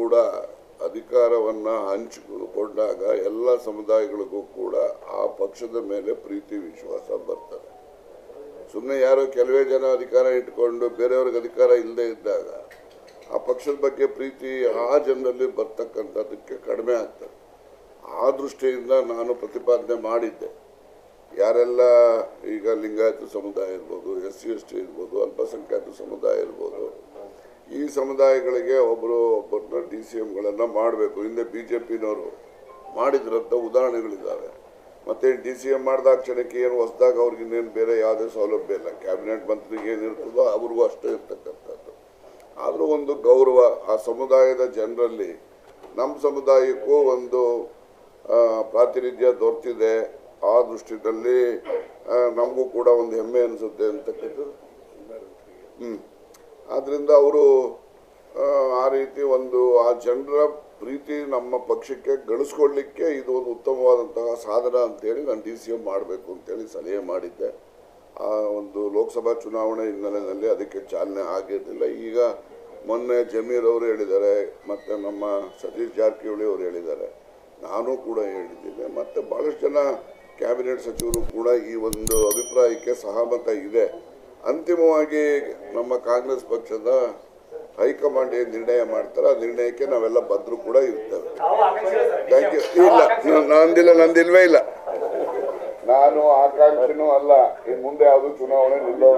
ಕೂಡ ಅಧಿಕಾರವನ್ನು ಹಂಚಿಕೊಂಡಾಗ ಎಲ್ಲ ಸಮುದಾಯಗಳಿಗೂ ಕೂಡ ಆ ಪಕ್ಷದ ಮೇಲೆ ಪ್ರೀತಿ ವಿಶ್ವಾಸ ಬರ್ತದೆ. ಸುಮ್ಮನೆ ಯಾರೋ ಕೆಲವೇ ಜನ ಅಧಿಕಾರ ಇಟ್ಕೊಂಡು ಬೇರೆಯವ್ರಿಗೆ ಅಧಿಕಾರ ಇಲ್ಲದೆ ಇದ್ದಾಗ ಆ ಪಕ್ಷದ ಬಗ್ಗೆ ಪ್ರೀತಿ ಆ ಜನರಲ್ಲಿ ಬರ್ತಕ್ಕಂಥದ್ದಕ್ಕೆ ಕಡಿಮೆ ಆಗ್ತದೆ. ಆ ದೃಷ್ಟಿಯಿಂದ ನಾನು ಪ್ರತಿಪಾದನೆ ಮಾಡಿದ್ದೆ. ಯಾರೆಲ್ಲ ಈಗ ಲಿಂಗಾಯತ ಸಮುದಾಯ ಇರ್ಬೋದು, SC/ST ಇರ್ಬೋದು, ಅಲ್ಪಸಂಖ್ಯಾತ ಸಮುದಾಯ ಇರ್ಬೋದು, ಈ ಸಮುದಾಯಗಳಿಗೆ ಒಬ್ಬರನ್ನ DCMಗಳನ್ನು ಮಾಡಬೇಕು. ಹಿಂದೆ BJPನವರು ಮಾಡಿದ್ರಂಥ ಉದಾಹರಣೆಗಳಿದ್ದಾವೆ. ಮತ್ತು DCM ಮಾಡಿದಾಗ ಕ್ಷಣಕ್ಕೆ ಏನು ಹೊಸದಾಗ ಅವ್ರಿಗಿನ್ನೇನು ಬೇರೆ ಯಾವುದೇ ಸೌಲಭ್ಯ ಇಲ್ಲ. ಕ್ಯಾಬಿನೆಟ್ ಮಂತ್ರಿಗೆ ಏನಿರ್ತದೋ ಅವ್ರಿಗೂ ಅಷ್ಟೇ ಇರ್ತಕ್ಕಂಥದ್ದು. ಆದರೂ ಒಂದು ಗೌರವ ಆ ಸಮುದಾಯದ ಜನರಲ್ಲಿ ನಮ್ಮ ಸಮುದಾಯಕ್ಕೂ ಒಂದು ಪ್ರಾತಿನಿಧ್ಯ ದೊರೆತಿದೆ. ಆ ದೃಷ್ಟಿಯಲ್ಲಿ ನಮಗೂ ಕೂಡ ಒಂದು ಹೆಮ್ಮೆ ಅನಿಸುತ್ತೆ ಅಂತಕ್ಕಂಥದ್ದು. ಆದ್ದರಿಂದ ಅವರು ಆ ರೀತಿ ಒಂದು ಆ ಜನರ ಪ್ರೀತಿ ನಮ್ಮ ಪಕ್ಷಕ್ಕೆ ಗಳಿಸ್ಕೊಳ್ಳಿಕ್ಕೆ ಇದು ಒಂದು ಉತ್ತಮವಾದಂತಹ ಸಾಧನ ಅಂತೇಳಿ ನಾನು DCM ಮಾಡಬೇಕು ಅಂತೇಳಿ ಸಲಹೆ ಮಾಡಿದ್ದೆ. ಆ ಒಂದು ಲೋಕಸಭಾ ಚುನಾವಣೆ ಹಿನ್ನೆಲೆಯಲ್ಲಿ ಅದಕ್ಕೆ ಚಾಲನೆ ಆಗಿರಲಿಲ್ಲ. ಈಗ ಮೊನ್ನೆ ಜಮೀರ್ ಅವರು ಹೇಳಿದ್ದಾರೆ, ಮತ್ತು ನಮ್ಮ ಸತೀಶ್ ಜಾರಕಿಹೊಳಿ ಅವರು ಹೇಳಿದ್ದಾರೆ, ನಾನು ಕೂಡ ಹೇಳಿದ್ದೇನೆ, ಮತ್ತು ಭಾಳಷ್ಟು ಜನ ಕ್ಯಾಬಿನೆಟ್ ಸಚಿವರು ಕೂಡ ಈ ಒಂದು ಅಭಿಪ್ರಾಯಕ್ಕೆ ಸಹಮತ ಇದೆ. ಅಂತಿಮವಾಗಿ ನಮ್ಮ ಕಾಂಗ್ರೆಸ್ ಪಕ್ಷದ ಹೈಕಮಾಂಡ್ ಏನು ನಿರ್ಣಯ ಮಾಡ್ತಾರೆ ಆ ನಿರ್ಣಯಕ್ಕೆ ನಾವೆಲ್ಲ ಬದ್ಧರು ಕೂಡ ಇರ್ತೇವೆ. Thank you. ಇಲ್ಲ, ನಂದಿಲ್ವೇ ಇಲ್ಲ. ನಾನು ಆಕಾಂಕ್ಷಿನೂ ಅಲ್ಲ. ಇನ್ನು ಮುಂದೆ ಯಾವುದು ಚುನಾವಣೆ ನಿಲ್ಲೋ